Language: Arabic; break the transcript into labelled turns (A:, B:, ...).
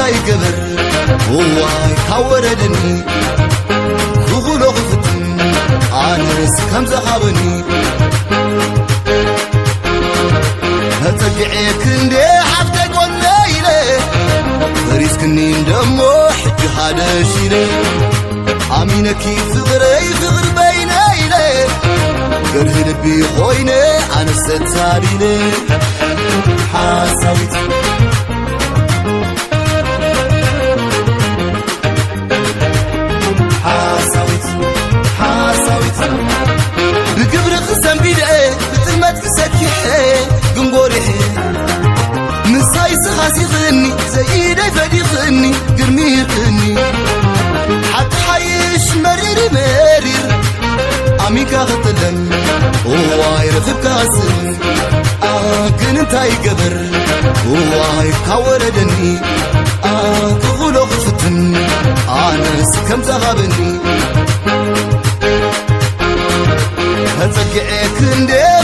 A: انتاي قبر واي كوردني غغلو غفتن عانس كم زغابني هتقعيك اندي حفتك والليلة فريسكني اندمو حج هذا شيلة عمينكي فغري فغر بينيلة قره لبي خويني عن الستاريلة حاسويت بقبر خسن بيدعي بتلمت كسكيحي قنبوريحي نصاي سخاسي غني زيدي فدي غني قرمي غني حتى حيش مريري مرير عميكا غطلن واي رخب كاسن كن انتاي قبر واي كوردني كغلو غفتن عانس كم زغابني هتقعيك اندي